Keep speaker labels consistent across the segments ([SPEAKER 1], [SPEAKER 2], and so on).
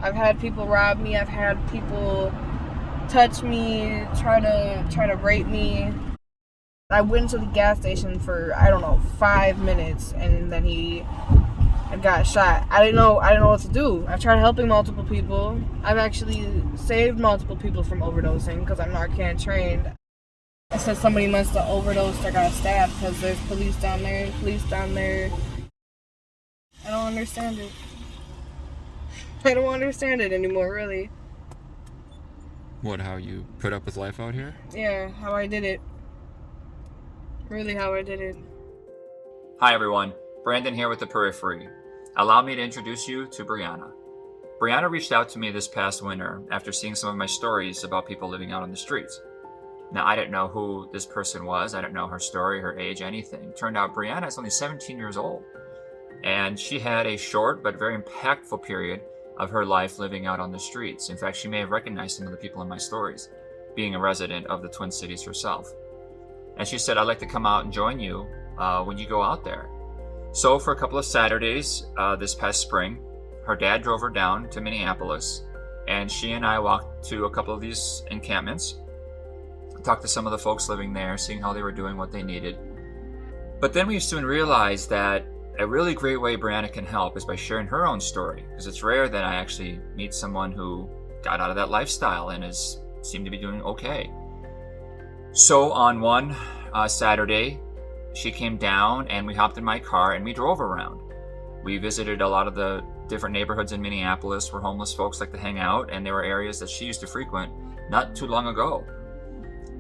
[SPEAKER 1] I've had people rob me. I've had people touch me, try to rape me. I went to the gas station for, I don't know, 5 minutes, and then he got shot. I didn't know what to do. I tried helping multiple people. I've actually saved multiple people from overdosing because I'm Narcan trained. I said somebody must have overdosed or got stabbed because there's police down there. I don't understand it. I don't understand it anymore, really.
[SPEAKER 2] What, how you put up with life out here?
[SPEAKER 1] Yeah, how I did it. Really how I did it.
[SPEAKER 3] Hi everyone, Brandon here with The Periphery. Allow me to introduce you to Briana. Briana reached out to me this past winter after seeing some of my stories about people living out on the streets. Now, I didn't know who this person was. I didn't know her story, her age, anything. Turned out Briana is only 17 years old. And she had a short but very impactful period of her life living out on the streets. In fact, she may have recognized some of the people in my stories, being a resident of the Twin Cities herself. And she said, I'd like to come out and join you when you go out there. So for a couple of Saturdays this past spring, her dad drove her down to Minneapolis, and she and I walked to a couple of these encampments, talked to some of the folks living there, seeing how they were doing, what they needed. But then we soon realized that a really great way Briana can help is by sharing her own story, because it's rare that I actually meet someone who got out of that lifestyle and seemed to be doing okay. So on one Saturday, she came down and we hopped in my car and we drove around. We visited a lot of the different neighborhoods in Minneapolis where homeless folks like to hang out, and there were areas that she used to frequent not too long ago.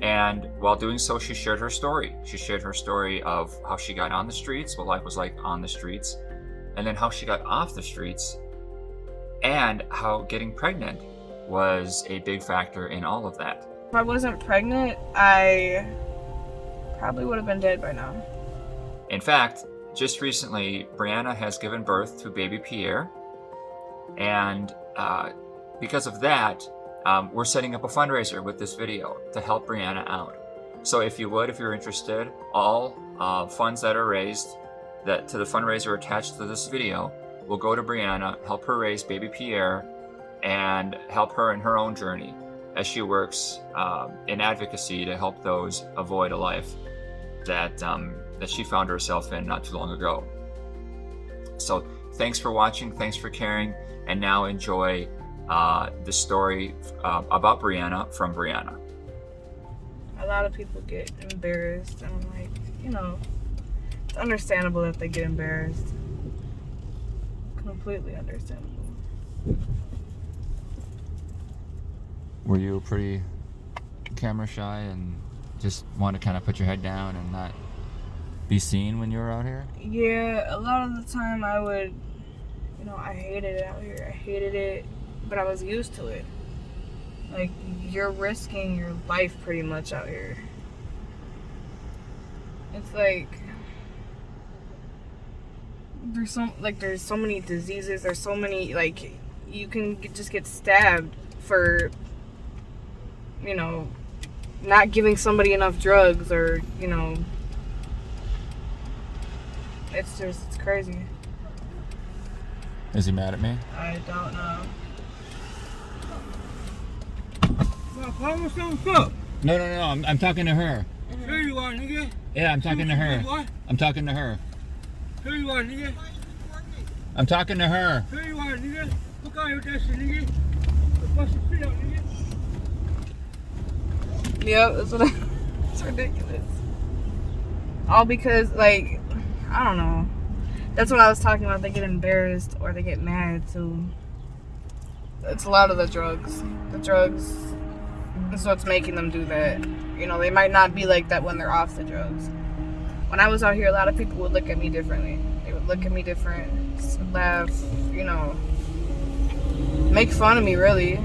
[SPEAKER 3] And while doing so, she shared her story. She shared her story of how she got on the streets, what life was like on the streets, and then how she got off the streets, and how getting pregnant was a big factor in all of that.
[SPEAKER 1] If I wasn't pregnant, I probably would have been dead by now.
[SPEAKER 3] In fact, just recently, Briana has given birth to baby Pierre, and because of that, we're setting up a fundraiser with this video to help Briana out. So if you're interested, all funds that are raised to the fundraiser attached to this video will go to Briana, help her raise baby Pierre, and help her in her own journey as she works in advocacy to help those avoid a life that she found herself in not too long ago. So thanks for watching, thanks for caring, and now enjoy the story about Briana from Briana.
[SPEAKER 1] A lot of people get embarrassed, and I'm like, it's understandable that they get embarrassed. Completely understandable.
[SPEAKER 2] Were you pretty camera shy and just want to kind of put your head down and not be seen when you were out here?
[SPEAKER 1] Yeah, a lot of the time I would, I hated it out here. I hated it, but I was used to it. Like, you're risking your life pretty much out here. It's like, there's so many diseases, there's so many, like, you can just get stabbed for, not giving somebody enough drugs, or, it's crazy.
[SPEAKER 2] Is he mad at me?
[SPEAKER 1] I don't know.
[SPEAKER 4] What's up?
[SPEAKER 2] No, I'm talking to her.
[SPEAKER 4] Here you are, nigga.
[SPEAKER 2] Yeah, I'm talking to her.
[SPEAKER 4] What?
[SPEAKER 2] I'm talking to her.
[SPEAKER 4] Here you are, nigga.
[SPEAKER 2] I'm talking to her.
[SPEAKER 4] Here you are, nigga. Look out your desk, nigga. Bust your feet out, nigga.
[SPEAKER 1] Yep, it's ridiculous. All because, I don't know. That's what I was talking about. They get embarrassed or they get mad, so it's a lot of the drugs. The drugs is what's making them do that. They might not be like that when they're off the drugs. When I was out here, a lot of people would look at me differently. They would look at me different, laugh, make fun of me, really.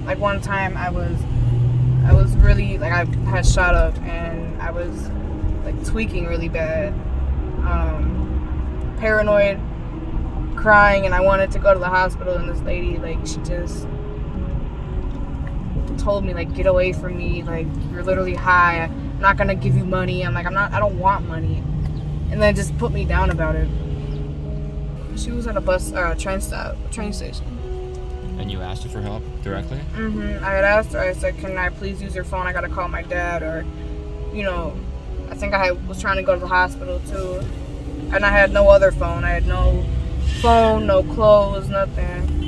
[SPEAKER 1] Like, one time I was really, I had shot up and I was, tweaking really bad. Paranoid, crying, and I wanted to go to the hospital, and this lady, she just told me, get away from me, you're literally high, I'm not gonna give you money. I'm like, I don't want money. And then just put me down about it. She was at a train station.
[SPEAKER 2] And you asked her for help directly?
[SPEAKER 1] I had asked her, I said, can I please use your phone? I gotta call my dad, or, you know, I think I was trying to go to the hospital too. And I had no other phone. I had no phone, no clothes, nothing.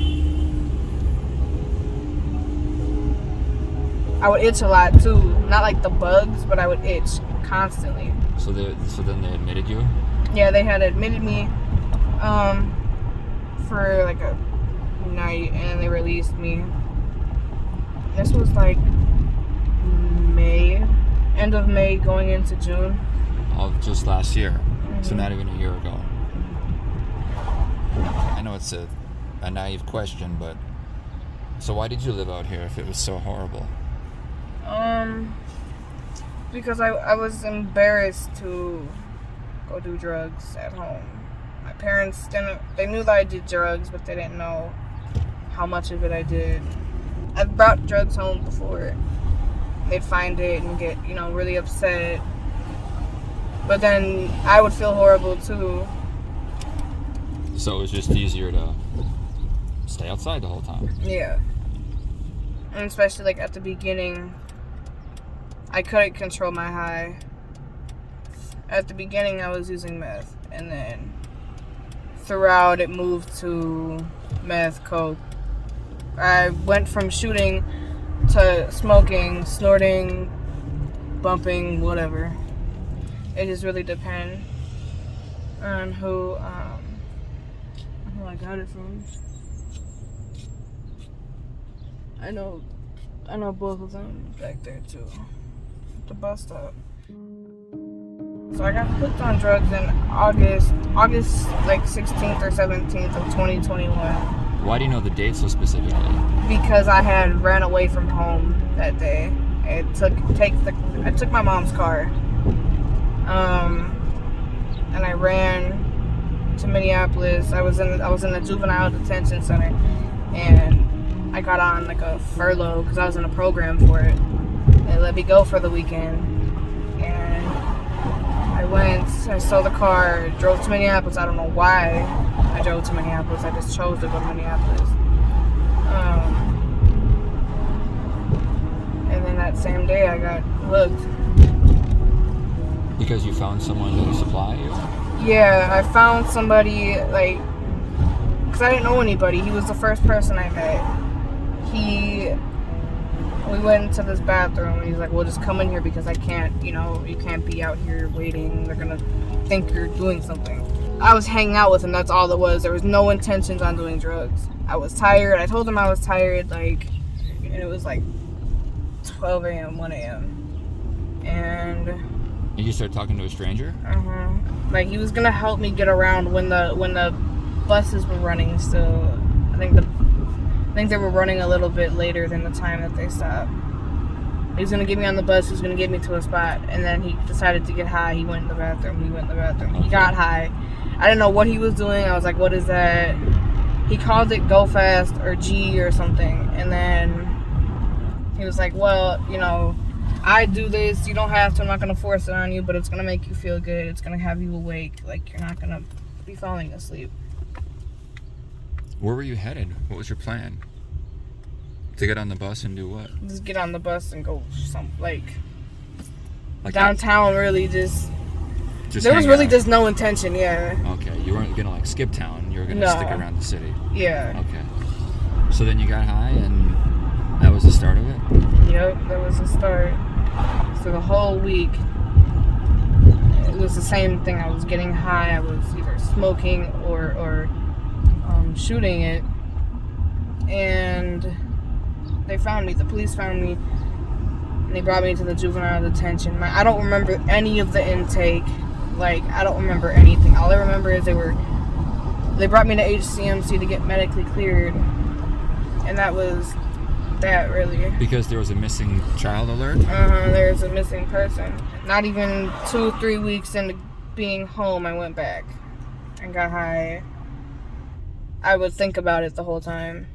[SPEAKER 1] I would itch a lot too. Not like the bugs, but I would itch constantly.
[SPEAKER 2] So then they admitted you?
[SPEAKER 1] Yeah, they had admitted me for like a night, and they released me. This was like May, end of May going into June.
[SPEAKER 2] Of just last year. So not even a year ago. I know it's a naive question, but so why did you live out here if it was so horrible?
[SPEAKER 1] Because I was embarrassed to go do drugs at home. My parents they knew that I did drugs, but they didn't know how much of it I did. I've brought drugs home before. They'd find it and get, you know, really upset. But then I would feel horrible too.
[SPEAKER 2] So it was just easier to stay outside the whole time.
[SPEAKER 1] Yeah. And especially like at the beginning, I couldn't control my high. At the beginning I was using meth, and then throughout it moved to meth, coke. I went from shooting to smoking, snorting, bumping, whatever. It just really depends on who I got it from. I know both of them back there too. At the bus stop. So I got hooked on drugs in August like 16th or 17th of 2021.
[SPEAKER 2] Why do you know the date so specifically?
[SPEAKER 1] Because I had ran away from home that day. I took my mom's car. And I ran to Minneapolis. I was in a juvenile detention center, and I got on like a furlough because I was in a program for it. They let me go for the weekend, and I stole the car, drove to Minneapolis. I don't know why I drove to Minneapolis. I just chose to go to Minneapolis. And then that same day I got hooked.
[SPEAKER 2] Because you found someone to supply you?
[SPEAKER 1] Yeah, I found somebody, like, because I didn't know anybody. He was the first person I met. We went into this bathroom, and he's like, well, just come in here because I can't, you can't be out here waiting. They're going to think you're doing something. I was hanging out with him. That's all it was. There was no intentions on doing drugs. I was tired. I told him I was tired, like, and it was like 12 a.m., 1 a.m. And
[SPEAKER 2] you started talking to a stranger?
[SPEAKER 1] Like, he was gonna help me get around when the buses were running still. I think they were running a little bit later than the time that they stopped. He was gonna get me on the bus. He was gonna get me to a spot, and then he decided to get high. He went in the bathroom. He got high. I didn't know what he was doing. I was like, "What is that?" He called it Go Fast or G or something, and then he was like, "Well, I do this. You don't have to. I'm not going to force it on you, but it's going to make you feel good. It's going to have you awake. Like, you're not going to be falling asleep."
[SPEAKER 2] Where were you headed? What was your plan? To get on the bus and do what?
[SPEAKER 1] Just get on the bus and go downtown, really just there was really just no intention, yeah.
[SPEAKER 2] Okay, you weren't going to skip town. You were going to stick around the city.
[SPEAKER 1] Yeah.
[SPEAKER 2] Okay. So then you got high, and that was the start of it?
[SPEAKER 1] Yep, that was the start. So the whole week, it was the same thing. I was getting high. I was either smoking or shooting it. And they found me. The police found me. And they brought me to the juvenile detention. I don't remember any of the intake. I don't remember anything. All I remember is they brought me to HCMC to get medically cleared. And that was that, really. Because
[SPEAKER 2] there was a missing child alert?
[SPEAKER 1] There's a missing person. Not even 2-3 weeks into being home, I went back and got high. I would think about it the whole time.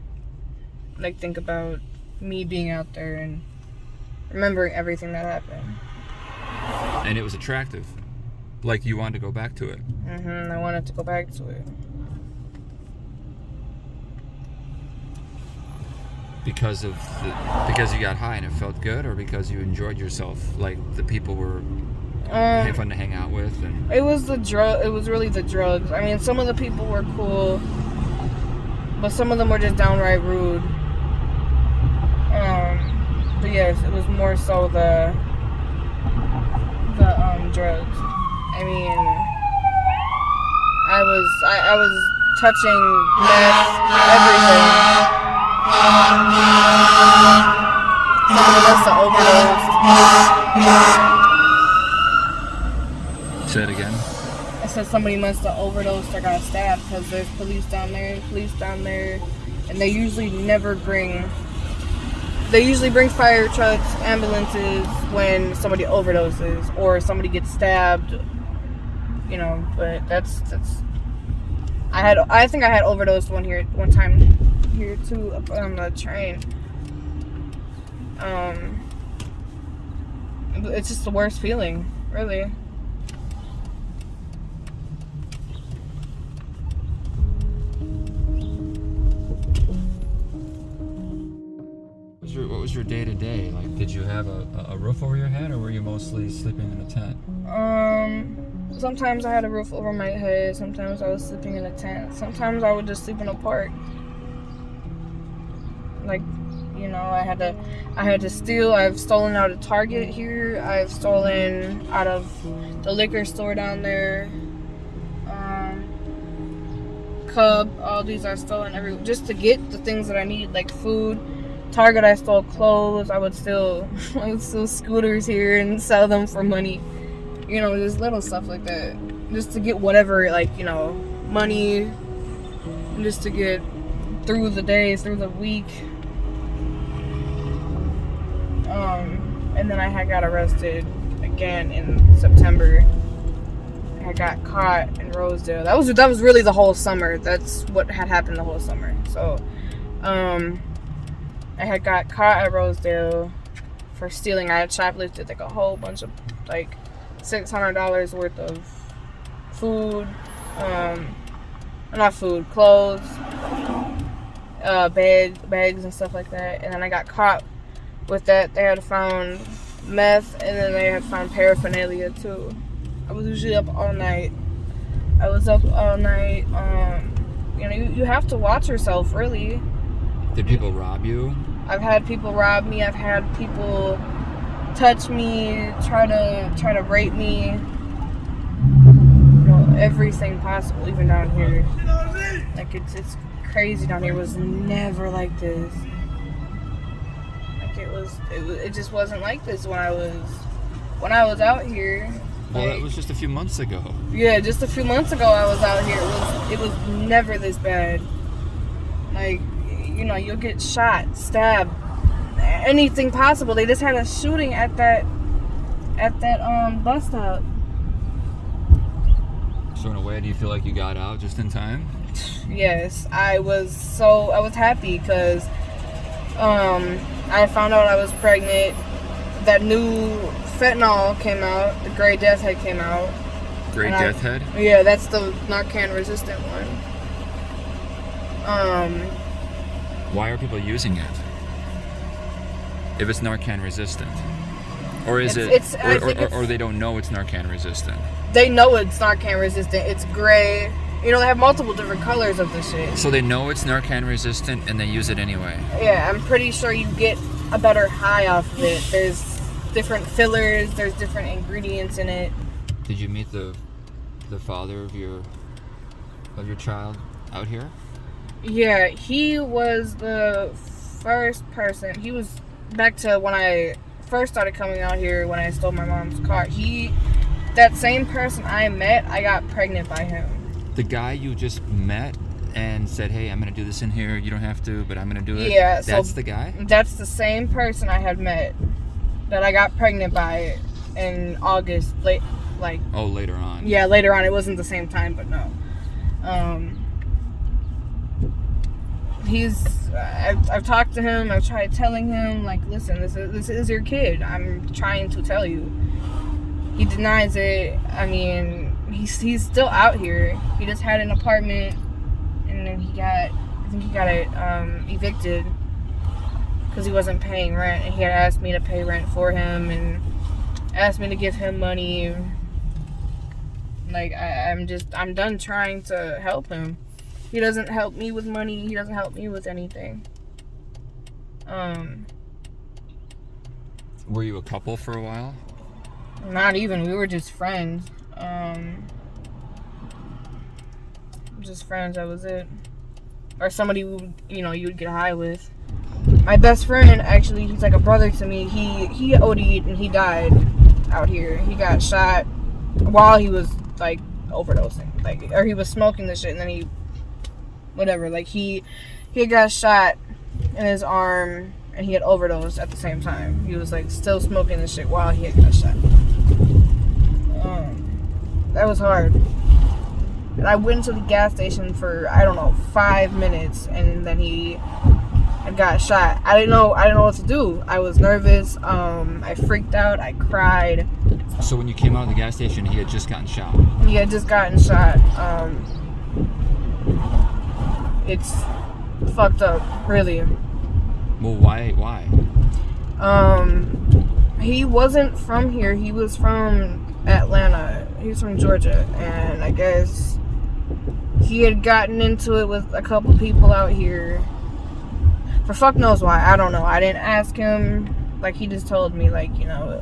[SPEAKER 1] Think about me being out there and remembering everything that happened.
[SPEAKER 2] And it was attractive. You wanted to go back to it.
[SPEAKER 1] I wanted to go back to it.
[SPEAKER 2] because you got high and it felt good, or because you enjoyed yourself, like the people were fun to hang out with? And
[SPEAKER 1] it was it was really the drugs. I mean, some of the people were cool, but some of them were just downright rude. But yes, it was more so the drugs. I mean, I was touching meth, everything. Someone must have overdosed.
[SPEAKER 2] say it again.
[SPEAKER 1] I said somebody must have overdosed or got stabbed, because there's police down there, and they usually bring fire trucks, ambulances when somebody overdoses or somebody gets stabbed, you know. But that's I think I had overdosed one time here too, up on the train. It's just the worst feeling, really.
[SPEAKER 2] What was your day to day? Like, did you have a roof over your head, or were you mostly sleeping in a tent?
[SPEAKER 1] Sometimes I had a roof over my head. Sometimes I was sleeping in a tent. Sometimes I would just sleep in a park. Like, you know, I had to steal. I've stolen out of Target here. I've stolen out of the liquor store down there. Cub. All these are stolen just to get the things that I need, like food. Target, I stole clothes. I would steal scooters here and sell them for money. You know, just little stuff like that. Just to get whatever, like, you know, money. Just to get through the days, through the week. And then I got arrested again in September. I got caught in Rosedale. That was really the whole summer. That's what had happened the whole summer. So, I had got caught at Rosedale for stealing. I had shoplifted like a whole bunch of, like, $600 worth of food, not food, clothes, bags and stuff like that. And then I got caught with that. They had found meth, and then they had found paraphernalia too. I was usually up all night. You know, you have to watch yourself, really.
[SPEAKER 2] Did people rob you?
[SPEAKER 1] I've had people rob me. I've had people touch me, try to rape me. You know, everything possible, even down here. Like, it's crazy down here. It was never like this. Like, it just wasn't like this when I was out here.
[SPEAKER 2] Well,
[SPEAKER 1] like,
[SPEAKER 2] that was just a few months ago.
[SPEAKER 1] Yeah, just a few months ago I was out here. It was never this bad. Like, you know, you'll get shot, stabbed, anything possible. They just had a shooting at that bus stop.
[SPEAKER 2] So in a way, do you feel like you got out just in time?
[SPEAKER 1] Yes, I was happy because I found out I was pregnant. That new fentanyl came out. The Gray Death Head came out.
[SPEAKER 2] Gray Death Head?
[SPEAKER 1] Yeah, that's the Narcan resistant one.
[SPEAKER 2] Why are people using it? If it's Narcan resistant, or is or they don't know it's Narcan resistant?
[SPEAKER 1] They know it's Narcan resistant. It's gray. You know, they have multiple different colors of this shit.
[SPEAKER 2] So they know it's Narcan resistant and they use it anyway.
[SPEAKER 1] Yeah, I'm pretty sure you get a better high off of it. There's different fillers. There's different ingredients in it.
[SPEAKER 2] Did you meet the father of your child out here?
[SPEAKER 1] Yeah, he was the first person. He was back to when I first started coming out here when I stole my mom's car. That same person I met, I got pregnant by him.
[SPEAKER 2] The guy you just met and said, "Hey, I'm gonna do this in here. You don't have to, but I'm gonna do it."
[SPEAKER 1] Yeah,
[SPEAKER 2] that's the guy.
[SPEAKER 1] That's the same person I had met that I got pregnant by in August.
[SPEAKER 2] Later on.
[SPEAKER 1] Yeah, later on. It wasn't the same time, but no. I've talked to him. I've tried telling him, like, listen, this is your kid. I'm trying to tell you. He denies it. I mean, he's still out here. He just had an apartment, and then I think he got it evicted. because he wasn't paying rent, and he had asked me to pay rent for him and asked me to give him money. Like, I'm done trying to help him. He doesn't help me with money. He doesn't help me with anything.
[SPEAKER 2] Were you a couple for a while?
[SPEAKER 1] Not even. We were just friends. Just friends, that was it. Or somebody who, you know, you would get high with. My best friend, actually, he's like a brother to me. He OD'd and he died out here. He got shot while he was, like, overdosing. Like, or he was smoking the shit and then he, whatever. Like, he got shot in his arm and he had overdosed at the same time. He was, like, still smoking the shit while he had got shot. That was hard. And I went to the gas station for, I don't know, 5 minutes, and then he had got shot. I didn't know what to do. I was nervous. I freaked out. I cried.
[SPEAKER 2] So when you came out of the gas station, he had just gotten shot?
[SPEAKER 1] He had just gotten shot. It's fucked up, really.
[SPEAKER 2] Well, why?
[SPEAKER 1] He wasn't from here. He was from Atlanta. He was from Georgia, and I guess he had gotten into it with a couple people out here. For fuck knows why. I don't know. I didn't ask him. Like, he just told me, like, you know,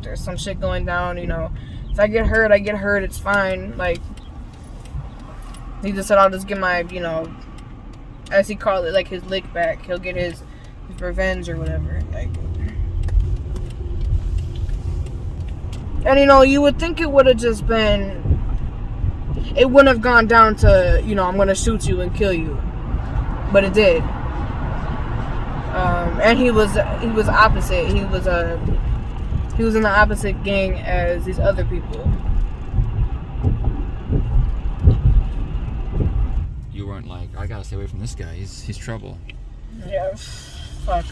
[SPEAKER 1] there's some shit going down, you know. If I get hurt, I get hurt. It's fine. Like, he just said, I'll just get my, you know, as he called it, like, his lick back. He'll get his revenge or whatever. Like, and, you know, you would think it would have just been, it wouldn't have gone down to, you know, I'm going to shoot you and kill you. But it did. And he was opposite. He was in the opposite gang as these other people.
[SPEAKER 2] You weren't like, I gotta stay away from this guy. He's trouble.
[SPEAKER 1] Yeah, fuck.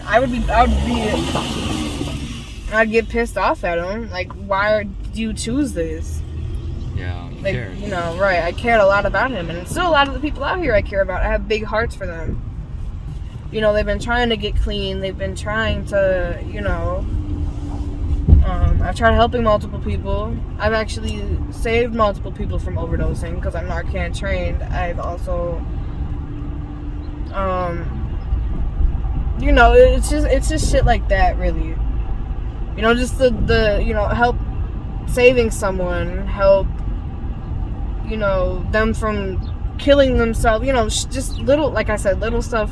[SPEAKER 1] I'd get pissed off at him. Like, why do you choose this?
[SPEAKER 2] Yeah, you
[SPEAKER 1] Like,
[SPEAKER 2] cared.
[SPEAKER 1] you know, right. I cared a lot about him. And still a lot of the people out here I care about. I have big hearts for them. You know, they've been trying to get clean. They've been trying to, you know, I've tried helping multiple people. I've actually saved multiple people from overdosing because I'm Narcan trained. I've also, you know, it's just shit like that, really. You know, just the you know, help saving someone, help, you know, them from killing themselves. You know, just little, like I said, little stuff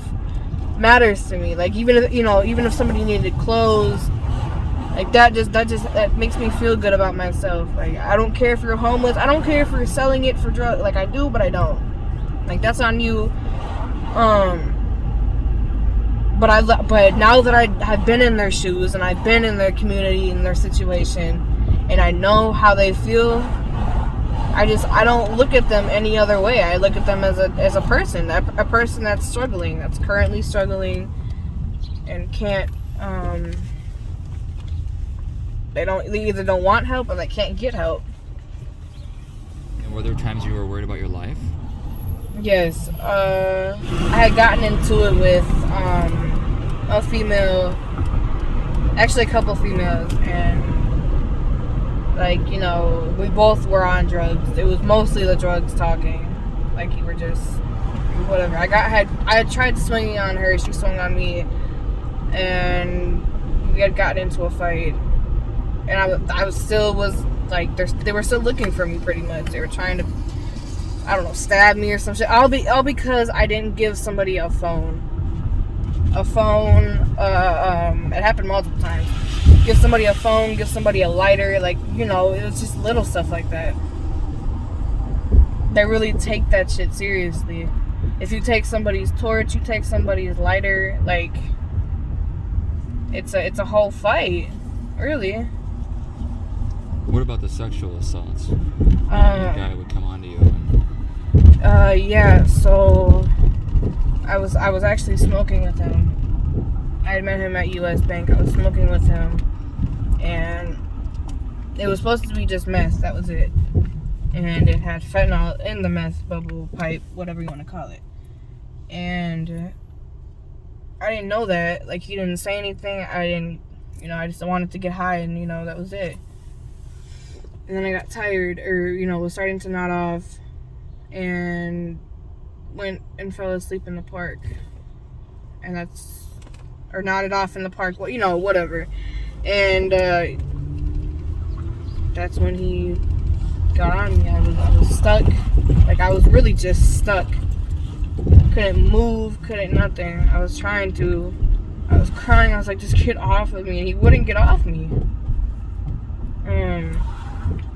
[SPEAKER 1] matters to me. Like, even if somebody needed clothes, like that makes me feel good about myself. Like, I don't care if you're homeless. I don't care if you're selling it for drugs. Like, I do, but I don't. Like, that's on you. But now that I have been in their shoes and I've been in their community and their situation, and I know how they feel, I don't look at them any other way. I look at them as a person, a person that's struggling, that's currently struggling, and can't. They either don't want help or they can't get help.
[SPEAKER 2] And were there times you were worried about your life?
[SPEAKER 1] Yes, I had gotten into it with a female, actually a couple females, and like, you know, we both were on drugs. It was mostly the drugs talking, like, you were just whatever. I had tried swinging on her, she swung on me, and we had gotten into a fight, and I was still like, they were still looking for me pretty much. They were trying to, I don't know, stab me or some shit. All because I didn't give somebody a phone. It happened multiple times. Give somebody a phone, give somebody a lighter, like, you know, it was just little stuff like that. They really take that shit seriously. If you take somebody's torch, you take somebody's lighter, like, it's a whole fight, really.
[SPEAKER 2] What about the sexual assaults? The guy would come on to you and...
[SPEAKER 1] yeah, so I was actually smoking with him. I had met him at US Bank. I was smoking with him, and it was supposed to be just meth, that was it. And it had fentanyl in the meth bubble pipe, whatever you want to call it. And I didn't know that. Like, he didn't say anything. I didn't, I just wanted to get high, and, that was it. And then I got tired, or, was starting to nod off, and went and fell asleep in the park. And or nodded off in the park, whatever. And, that's when he got on me. I was stuck. Like, I was really just stuck. Couldn't move, couldn't nothing. I was trying to. I was crying. I was like, just get off of me. And he wouldn't get off me.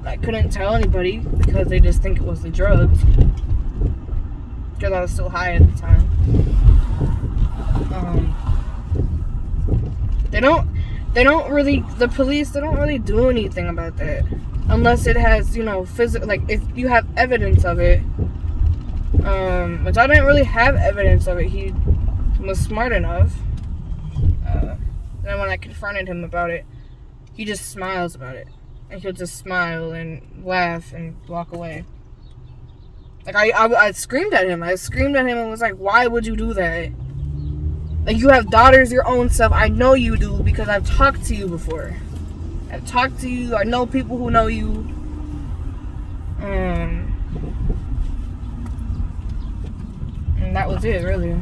[SPEAKER 1] I couldn't tell anybody because they just think it was the drugs. Because I was still high at the time. The police, they don't really do anything about that. Unless it has, physical, like, if you have evidence of it. Which I didn't really have evidence of it. He was smart enough. Then when I confronted him about it, he just smiles about it. And he'll just smile and laugh and walk away. Like, I screamed at him. I screamed at him and was like, why would you do that? Like, you have daughters your own self. I know you do because I've talked to you before. I've talked to you. I know people who know you. And that was it, really.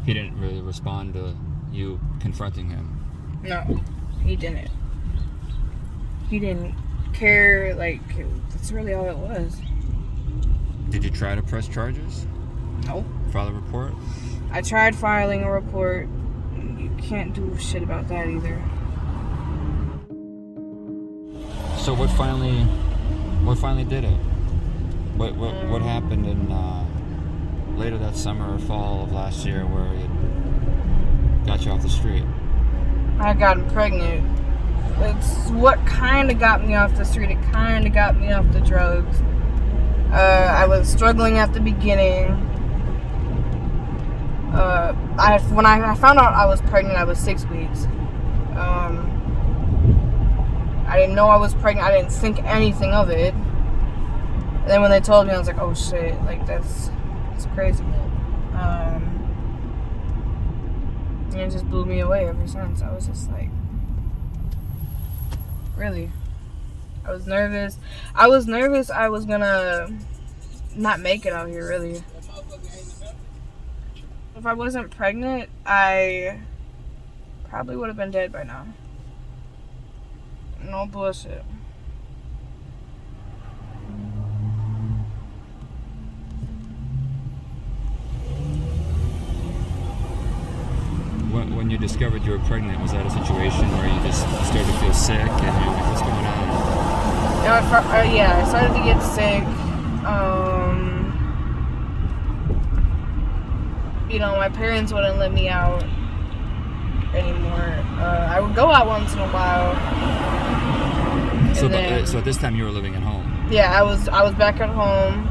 [SPEAKER 2] He didn't really respond to you confronting him?
[SPEAKER 1] No, he didn't. He didn't care. Like, that's really all it was.
[SPEAKER 2] Did you try to press charges?
[SPEAKER 1] No.
[SPEAKER 2] File a report?
[SPEAKER 1] I tried filing a report. You can't do shit about that either.
[SPEAKER 2] So what finally did it? What happened in later that summer or fall of last year where it got you off the street?
[SPEAKER 1] I had gotten pregnant. It's what kind of got me off the street. It kind of got me off the drugs. I was struggling at the beginning. When I found out I was pregnant, I was 6 weeks. I didn't know I was pregnant. I didn't think anything of it. And then when they told me, I was like, oh shit, like that's crazy. And it just blew me away ever since. I was just like, really? I was nervous. I was gonna not make it out here, really. If I wasn't pregnant, I probably would have been dead by now. No bullshit.
[SPEAKER 2] When you discovered you were pregnant, was that a situation where you just started to feel sick and you're like, what's going on?
[SPEAKER 1] Yeah, I started to get sick. My parents wouldn't let me out anymore. I would go out once in a while.
[SPEAKER 2] So at this time you were living at home?
[SPEAKER 1] Yeah, I was back at home.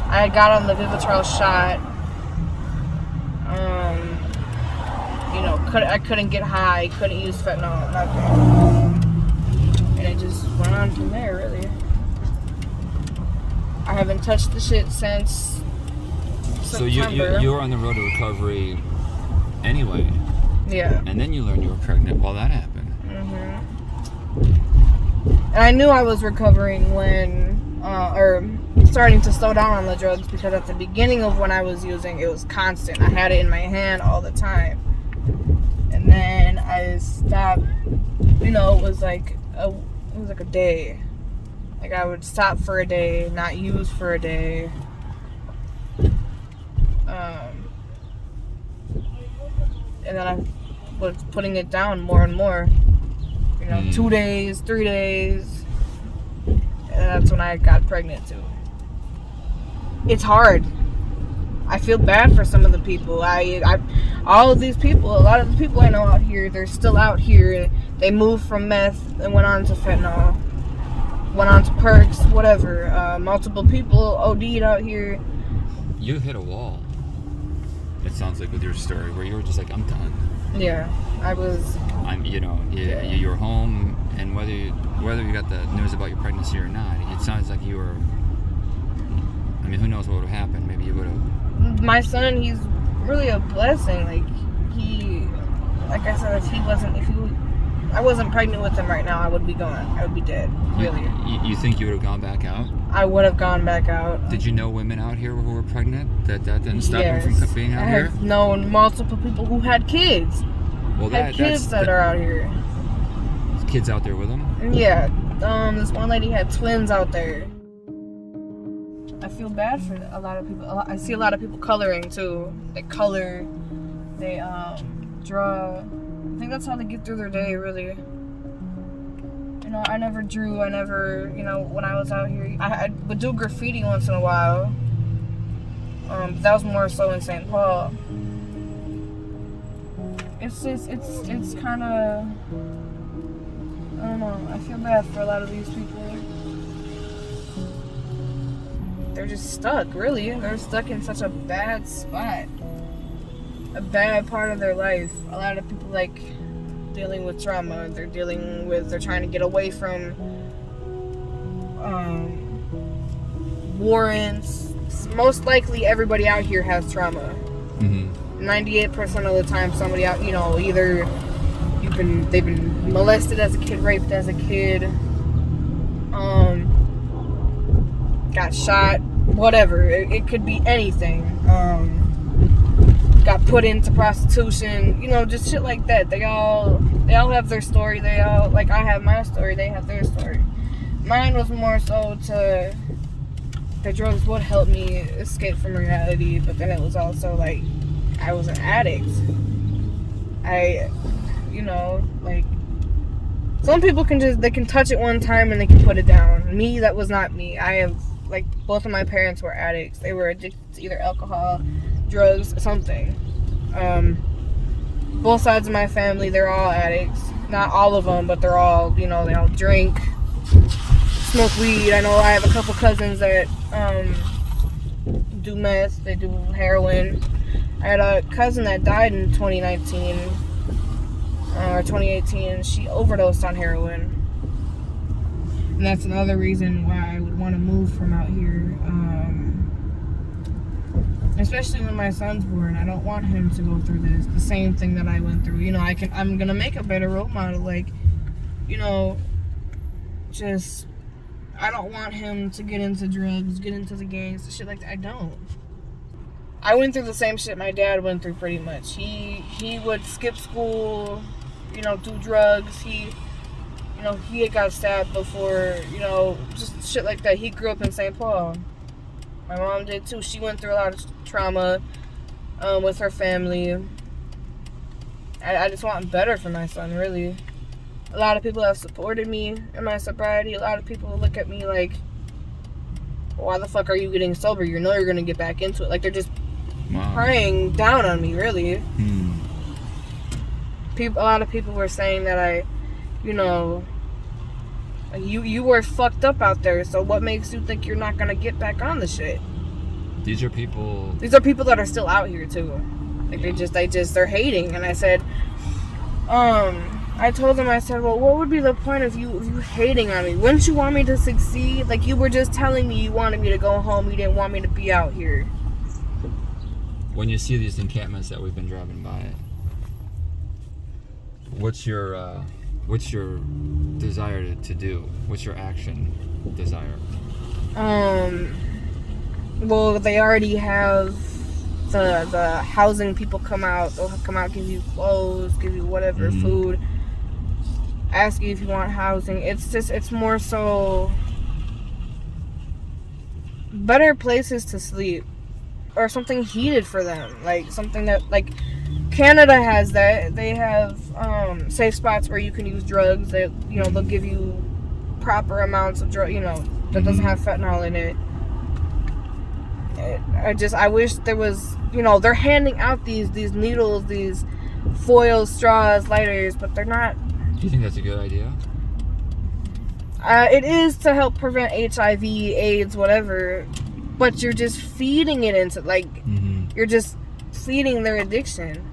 [SPEAKER 1] I had got on the Vivitrol shot. I couldn't get high, couldn't use fentanyl, nothing. And it just went on from there, really. I haven't touched the shit since September.
[SPEAKER 2] So you were on the road to recovery anyway.
[SPEAKER 1] Yeah.
[SPEAKER 2] And then you learned you were pregnant while that happened.
[SPEAKER 1] And I knew I was recovering when, or starting to slow down on the drugs, because at the beginning of when I was using, it was constant. I had it in my hand all the time. And then I stopped, it was like a day. Like, I would stop for a day, not use for a day. And then I was putting it down more and more. 2 days, 3 days. And that's when I got pregnant too. It's hard. I feel bad for some of the people. All of these people, a lot of the people I know out here, they're still out here. They moved from meth and went on to fentanyl, went on to perks, whatever. Multiple people OD'd out here.
[SPEAKER 2] You hit a wall, it sounds like, with your story, where you were just like, I'm done.
[SPEAKER 1] Yeah, I was.
[SPEAKER 2] You were home, and whether you got the news about your pregnancy or not, it sounds like you were. I mean, who knows what would have happened? Maybe you would have.
[SPEAKER 1] My son, he's really a blessing. Like I said, I wasn't pregnant with him right now, I would be gone. I would be dead. Really.
[SPEAKER 2] You think you would have gone back out?
[SPEAKER 1] I would have gone back out.
[SPEAKER 2] Did you know women out here who were pregnant? That didn't stop them from being out here?
[SPEAKER 1] I have known multiple people who had kids.
[SPEAKER 2] Well,
[SPEAKER 1] kids that are out here.
[SPEAKER 2] Kids out there with them?
[SPEAKER 1] Yeah. This one lady had twins out there. I feel bad for a lot of people. I see a lot of people coloring too. They color. They draw. I think that's how they get through their day, really. You know, I never drew. I never, when I was out here, I would do graffiti once in a while. That was more so in St. Paul. It's kind of, I don't know. I feel bad for a lot of these people. They're just stuck, really. They're stuck in such a bad spot. A bad part of their life. A lot of people dealing with trauma. They're trying to get away from warrants. Most likely everybody out here has trauma. 98% of the time somebody out, either they've been molested as a kid, raped as a kid, got shot, whatever. It could be anything. Got put into prostitution, just shit like that. They all have their story. They all, I have my story, they have their story. Mine was more so the drugs would help me escape from reality, but then it was also I was an addict. Some people they can touch it one time and they can put it down. Me, that was not me. I have, both of my parents were addicts. They were addicted to either alcohol, drugs, something. Both sides of my family, they're all addicts. Not all of them, but they're all, they all drink, smoke weed. I know I have a couple cousins that do meth, they do heroin. I had a cousin that died in 2019 or 2018. She overdosed on heroin. And that's another reason why I would want to move from out here. Especially when my son's born. I don't want him to go through the same thing that I went through. I'm going to make a better role model. I don't want him to get into drugs, get into the gangs, shit like that. I don't. I went through the same shit my dad went through pretty much. He would skip school, do drugs. He had got stabbed before, just shit like that. He grew up in St. Paul. My mom did too. She went through a lot of trauma with her family. I just want better for my son, really. A lot of people have supported me in my sobriety. A lot of people look at me like, why the fuck are you getting sober? You know you're going to get back into it. They're just praying down on me, really. A lot of people were saying that you were fucked up out there, so what makes you think you're not gonna get back on the shit?
[SPEAKER 2] These are people
[SPEAKER 1] that are still out here too. They're hating. And I said, I told them, I said, well, what would be the point of you hating on me? Wouldn't you want me to succeed? You were just telling me you wanted me to go home, you didn't want me to be out here.
[SPEAKER 2] When you see these encampments that we've been driving by, what's your desire to do? What's your action desire?
[SPEAKER 1] Well, they already have the housing people come out. They'll come out, give you clothes, give you whatever, food, ask you if you want housing. It's more so better places to sleep or something heated for them. Something that, Canada has that. They have safe spots where you can use drugs. They'll give you proper amounts of drug, that doesn't have fentanyl in it. I wish there was, they're handing out these needles, these foils, straws, lighters, but they're not.
[SPEAKER 2] Do you think that's a good idea?
[SPEAKER 1] It is to help prevent HIV, AIDS, whatever, but you're just feeding it into, you're just feeding their addiction.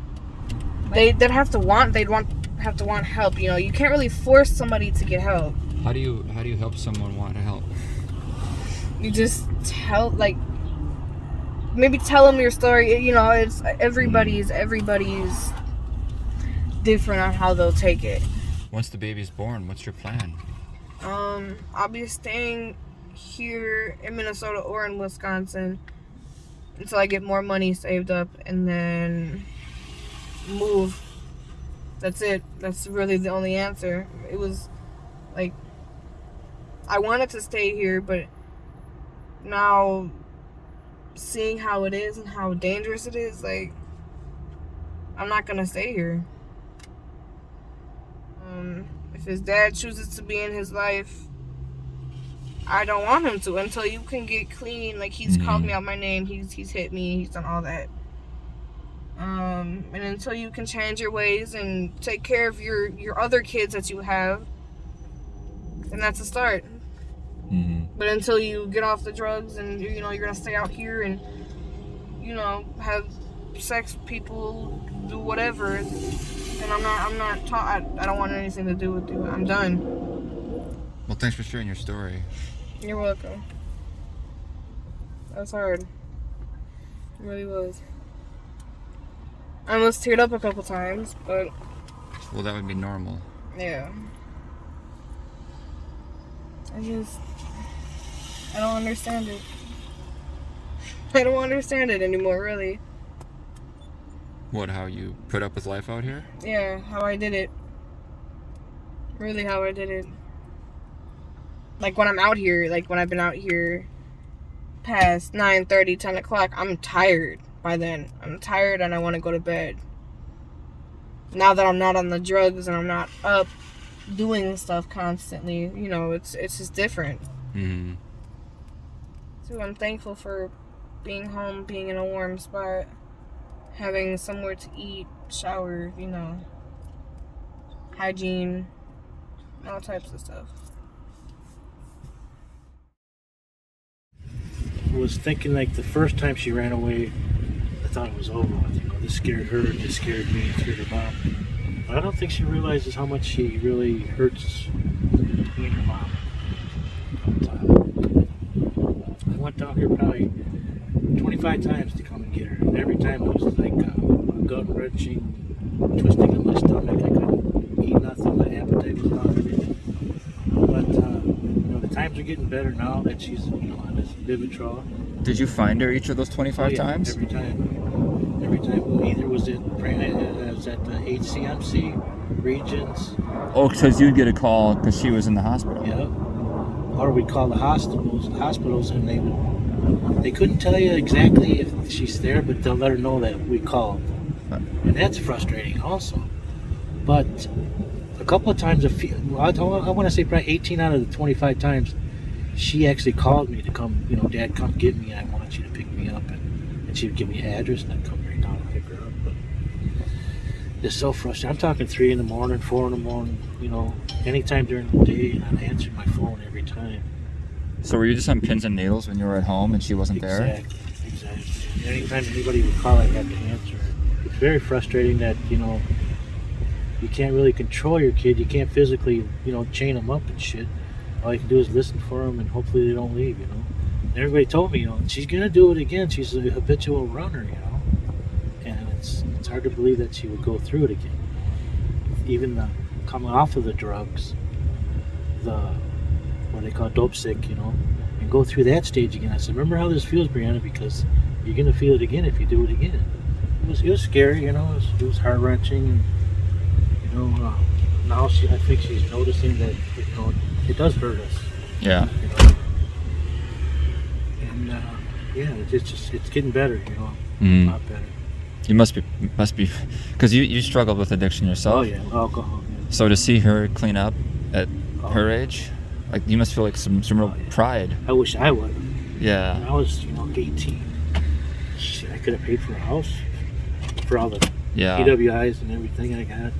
[SPEAKER 1] They'd have to want help. You can't really force somebody to get help.
[SPEAKER 2] How do you help someone want to help?
[SPEAKER 1] You just tell, maybe tell them your story. You know, it's everybody's different on how they'll take it.
[SPEAKER 2] Once the baby's born, what's your plan?
[SPEAKER 1] I'll be staying here in Minnesota or in Wisconsin until I get more money saved up, and then move. That's it. That's really the only answer. It was like, I wanted to stay here, but now seeing how it is and how dangerous it is, like, I'm not gonna stay here. If his dad chooses to be in his life, I don't want him to until you can get clean. Like, he's called me out my name, he's hit me, he's done all that. And until you can change your ways and take care of your other kids that you have, then that's a start. But until you get off the drugs and, you know, you're gonna stay out here and, you know, have sex with people, do whatever, and I'm not taught. I don't want anything to do with you. I'm done.
[SPEAKER 2] Well, thanks for sharing your story.
[SPEAKER 1] You're welcome. That's hard. It really was. I almost teared up a couple times, but...
[SPEAKER 2] Well, that would be normal.
[SPEAKER 1] Yeah. I don't understand it. I don't understand it anymore, really.
[SPEAKER 2] What, how you put up with life out here?
[SPEAKER 1] Yeah, how I did it. Really how I did it. Like, when I'm out here, like, when I've been out here past 9:30, 10 o'clock, I'm tired by then. I'm tired and I want to go to bed. Now that I'm not on the drugs and I'm not up doing stuff constantly, you know, it's just different. So I'm thankful for being home, being in a warm spot, having somewhere to eat, shower, you know, hygiene, all types of stuff.
[SPEAKER 4] I was thinking, like, the first time she ran away, I thought it was over with. You know, this scared her, this scared me, it scared her mom. But I don't think she realizes how much she really hurts me and her mom. But, I went down here probably 25 times to come and get her. And every time it was like a gut-wrenching, twisting of my stomach. I couldn't eat nothing. My appetite was gone. But, you know, the times are getting better now that she's, you know, on this Vivitrol.
[SPEAKER 2] Did you find her each of those 25 times?
[SPEAKER 4] Every time. Every time. Either was it at the HCMC, Regions.
[SPEAKER 2] Oh, because you'd get a call because she was in the hospital.
[SPEAKER 4] Yeah. Or we'd call the hospitals, and they couldn't tell you exactly if she's there, but they'll let her know that we called. And that's frustrating also. But a couple of times, I want to say probably 18 out of the 25 times, she actually called me to come, you know, Dad, come get me. I want you to pick me up. And she would give me an address, and I'd come right down and pick her up. But it's so frustrating. I'm talking 3 in the morning, 4 in the morning, you know, anytime during the day, and I'm answering my phone every time.
[SPEAKER 2] So were you just on pins and needles when you were at home and she wasn't there?
[SPEAKER 4] Exactly. Anytime anybody would call, I'd have to answer. It's very frustrating that, you know, you can't really control your kid. You can't physically, you know, chain them up and shit. All you can do is listen for them, and hopefully they don't leave, you know. And everybody told me, you know, she's going to do it again. She's a habitual runner, you know. And it's hard to believe that she would go through it again. Even coming off of the drugs, what they call dope sick, you know, and go through that stage again. I said, remember how this feels, Brianna, because you're going to feel it again if you do it again. It was scary, you know, it was heart-wrenching, and, you know, now I think she's noticing that, you know, it does hurt us.
[SPEAKER 2] Yeah.
[SPEAKER 4] You know? And, yeah, it's getting better, you know, a lot better.
[SPEAKER 2] You must be, because you struggled with addiction yourself.
[SPEAKER 4] Oh, yeah, alcohol. Yeah.
[SPEAKER 2] So to see her clean up at her age, like, you must feel like some real pride.
[SPEAKER 4] I wish I would.
[SPEAKER 2] Yeah.
[SPEAKER 4] When I was, you know, 18, shit, I could have paid for a house for all the PWIs and everything I got.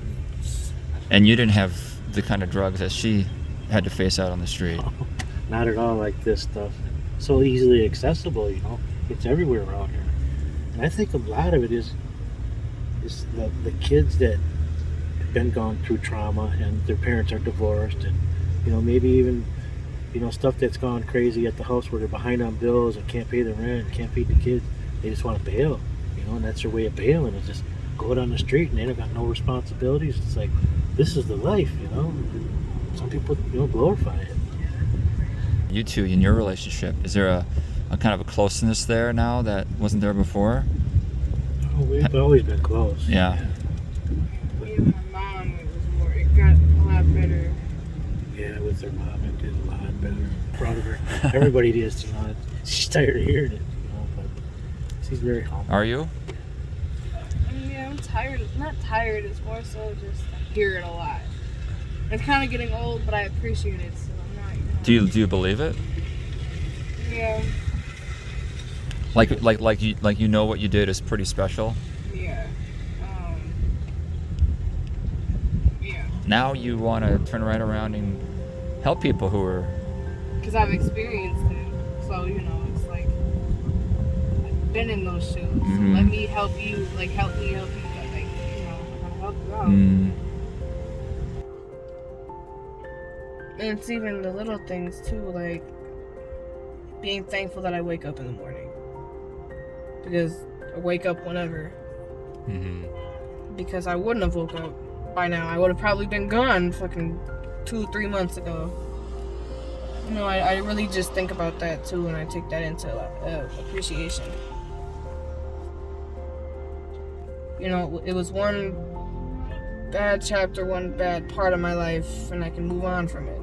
[SPEAKER 2] And you didn't have the kind of drugs that she had to face out on the street.
[SPEAKER 4] Oh, not at all like this stuff. So easily accessible, you know. It's everywhere around here. And I think a lot of it is the kids that have been gone through trauma and their parents are divorced, and, you know, maybe even, you know, stuff that's gone crazy at the house where they're behind on bills and can't pay the rent, can't feed the kids. they just want to bail, you know, and that's their way of bailing, is just go out on the street and they don't got no responsibilities. It's like, this is the life, you know. Some people, you know, glorify it.
[SPEAKER 2] You two, in your relationship, is there a kind of a closeness there now that wasn't there before?
[SPEAKER 4] Oh, we've always been close.
[SPEAKER 2] Yeah.
[SPEAKER 1] Me and my mom, it got a lot better.
[SPEAKER 4] Yeah, with her mom, it did a lot better. Proud of her. Everybody is, you know. She's tired of hearing it, you know, but she's very humble.
[SPEAKER 2] Are you?
[SPEAKER 1] Yeah, I'm tired. Not tired. It's more so just I hear it a lot. It's kind of getting old, but I appreciate it. So I'm not. You know,
[SPEAKER 2] Do you believe it?
[SPEAKER 1] Yeah.
[SPEAKER 2] Like you know what you did is pretty special.
[SPEAKER 1] Yeah. Yeah.
[SPEAKER 2] Now you want to turn right around and help people who are.
[SPEAKER 1] Because I've experienced it, so you know, it's like I've been in those shoes. So let me help you. Like help me help you. Like you know, I'm gonna help you out. And it's even the little things too, like being thankful that I wake up in the morning. Because I wake up whenever. Because I wouldn't have woke up by now. I would have probably been gone fucking 2-3 months ago. You know, I really just think about that too, and I take that into appreciation. You know, it was one bad chapter, one bad part of my life, and I can move on from it.